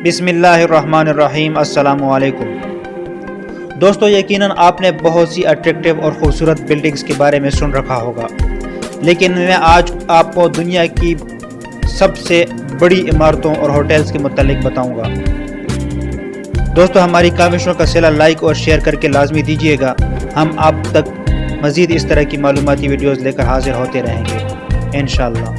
بسم اللہ الرحمن الرحیم۔ السلام علیکم دوستو، یقیناً آپ نے بہت سی اٹریکٹیو اور خوبصورت بلڈنگز کے بارے میں سن رکھا ہوگا، لیکن میں آج آپ کو دنیا کی سب سے بڑی عمارتوں اور ہوٹلز کے متعلق بتاؤں گا۔ دوستو، ہماری کاوشوں کا صلہ لائک اور شیئر کر کے لازمی دیجیے گا۔ ہم آپ تک مزید اس طرح کی معلوماتی ویڈیوز لے کر حاضر ہوتے رہیں گے انشاءاللہ۔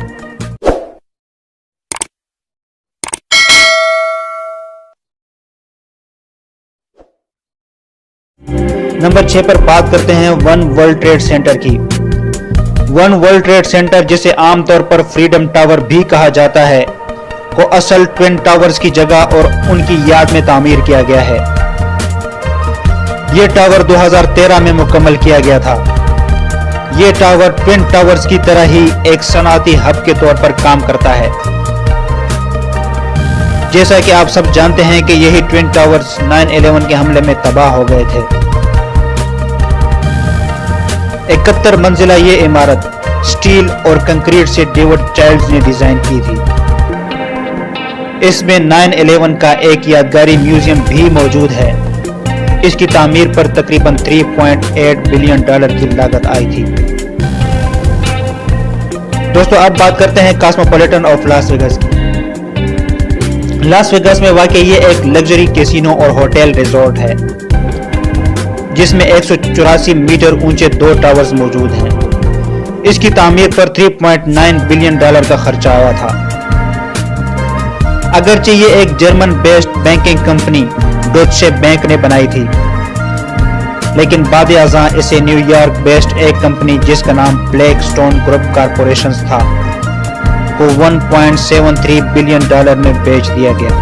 نمبر 6 پر بات کرتے ہیں ون ورلڈ ٹریڈ سینٹر کی۔ ون ورلڈ ٹریڈ سینٹر، جسے عام طور پر فریڈم ٹاور بھی کہا جاتا ہے، کو اصل ٹوین ٹاورز کی جگہ اور ان کی یاد میں تعمیر کیا گیا ہے۔ یہ ٹاور 2013 میں مکمل کیا گیا تھا۔ یہ ٹاور ٹوین ٹاورز کی طرح ہی ایک صنعتی ہب کے طور پر کام کرتا ہے۔ جیسا کہ آپ سب جانتے ہیں کہ یہی ٹوین ٹاورز 9/11 کے حملے میں تباہ ہو گئے تھے۔ 71 منزلہ یہ عمارت سٹیل اور کنکریٹ سے ڈیوڈ چائلڈز نے ڈیزائن کی تھی۔ اس میں 9/11 کا ایک یادگاری میوزیم بھی موجود ہے۔ اس کی تعمیر پر تقریباً $3.8 بلین کی لاگت آئی تھی۔ دوستو، اب بات کرتے ہیں کاسموپولیٹن آف لاس ویگاس کی۔ لاس ویگاس میں واقع یہ ایک لگژری کیسینو اور ہوٹل ریزورٹ ہے، جس میں 184 میٹر اونچے 2 ٹاورز موجود ہیں۔ اس کی تعمیر پر $3.9 بلین کا خرچہ آیا تھا۔ اگرچہ یہ ایک German based banking company Deutsche bank نے بنائی تھی، لیکن بعد ازاں اسے نیو یارک بیسڈ ایک کمپنی جس کا نام بلیک سٹون گروپ کارپوریشنز تھا کو $1.73 بلین میں بیچ دیا گیا۔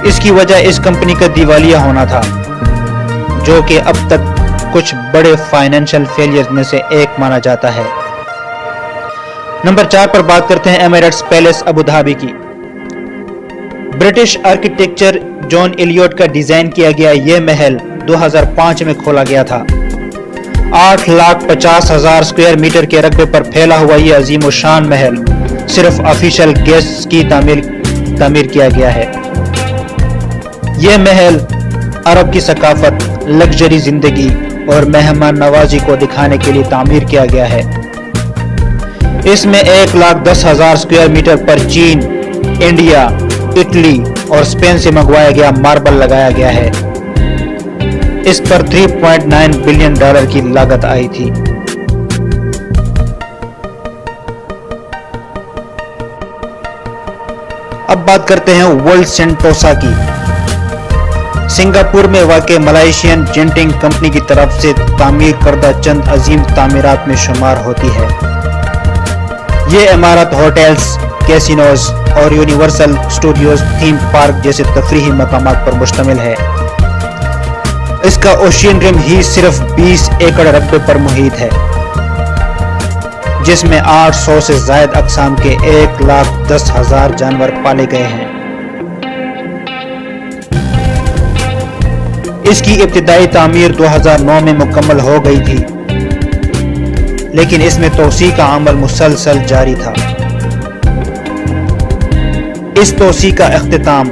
اس کی وجہ اس کمپنی کا دیوالیہ ہونا تھا، جو کہ اب تک کچھ بڑے فائنینشل فیلیئرز میں سے ایک مانا جاتا ہے۔ نمبر 4 پر بات کرتے ہیں ایمریٹس پیلیس ابوظہبی کی۔ برٹش آرکیٹیکچر جان ایلیوٹ کا ڈیزائن کیا گیا یہ محل 2005 میں کھولا گیا تھا۔ 8,50,000 اسکوائر میٹر کے رقبے پر پھیلا ہوا یہ عظیم و شان محل صرف آفیشل گیسٹس کی تعمیر کیا گیا ہے۔ یہ محل عرب کی ثقافت، لگژری زندگی اور مہمان نوازی کو دکھانے کے لیے تعمیر کیا گیا ہے۔ اس میں 1,10,000 اسکوائر میٹر پر چین، انڈیا، اٹلی اور اسپین سے منگوایا گیا ماربل لگایا گیا ہے۔ اس پر $3.9 بلین کی لاگت آئی تھی۔ اب بات کرتے ہیں ورلڈ سینٹوسا کی۔ سنگاپور میں واقع ملائیشین جینٹنگ کمپنی کی طرف سے تعمیر کردہ چند عظیم تعمیرات میں شمار ہوتی ہے۔ یہ عمارت ہوٹلز، کیسینوز اور یونیورسل اسٹوڈیوز، تھیم پارک جیسے تفریحی مقامات پر مشتمل ہے۔ اس کا اوشین رم ہی صرف 20 ایکڑ رقبے پر محیط ہے، جس میں 800 سے زائد اقسام کے 1,10,000 جانور پالے گئے ہیں۔ اس کی ابتدائی تعمیر 2009 میں مکمل ہو گئی تھی، لیکن اس میں توسیع کا عمل مسلسل جاری تھا۔ اس توسیع کا اختتام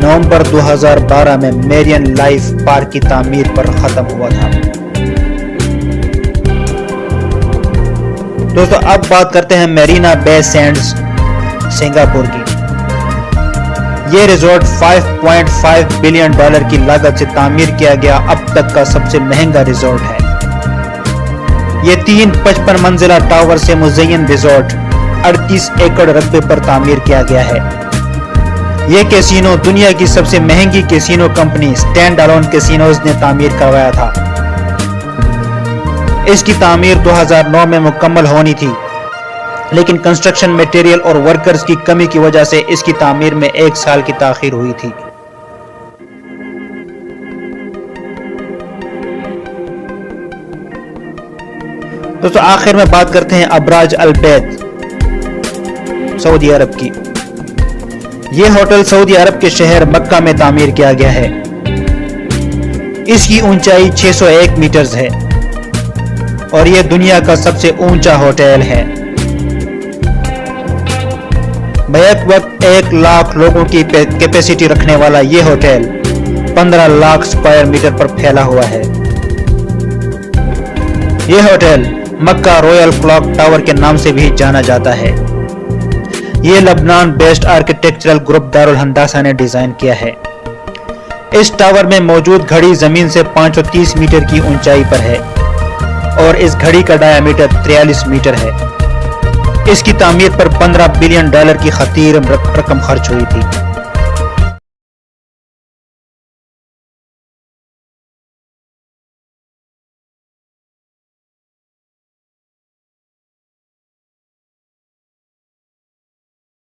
نومبر 2012 میں میرین لائف پارک کی تعمیر پر ختم ہوا تھا۔ دوستو، اب بات کرتے ہیں میرینا بے سینڈز سنگاپور کی۔ یہ ریزورٹ $5.5 بلین کی لاگت سے تعمیر کیا گیا اب تک کا سب سے مہنگا ریزورٹ ہے۔ یہ 3 55 منزلہ ٹاور سے مزین ریزورٹ 38 ایکڑ رقبے پر تعمیر کیا گیا ہے۔ یہ کیسینو دنیا کی سب سے مہنگی casino company stand alone casinos نے تعمیر کروایا تھا۔ اس کی تعمیر 2009 میں مکمل ہونی تھی، لیکن کنسٹرکشن میٹیریل اور ورکرز کی کمی کی وجہ سے اس کی تعمیر میں 1 سال کی تاخیر ہوئی تھی۔ دوستو، آخر میں بات کرتے ہیں ابراج البیت سعودی عرب کی۔ یہ ہوٹل سعودی عرب کے شہر مکہ میں تعمیر کیا گیا ہے۔ اس کی اونچائی 601 میٹرز ہے اور یہ دنیا کا سب سے اونچا ہوٹل ہے۔ بیک ایک وقت 1 لاکھ لوگوں کی کیپیسٹی رکھنے والا یہ ہوٹل 15 لاکھ اسکوائر میٹر پر پھیلا ہوا ہے۔ یہ ہوٹل مکہ رویل کلاک ٹاور کے نام سے بھی جانا جاتا ہے۔ یہ لبنان بیسڈ آرکیٹیکچرل گروپ دارالہندسہ نے ڈیزائن کیا ہے۔ اس ٹاور میں موجود گھڑی زمین سے 530 میٹر کی اونچائی پر ہے اور اس گھڑی کا ڈایامیٹر 43 میٹر ہے۔ اس کی تعمیر پر $15 بلین کی خطیر رقم خرچ ہوئی تھی۔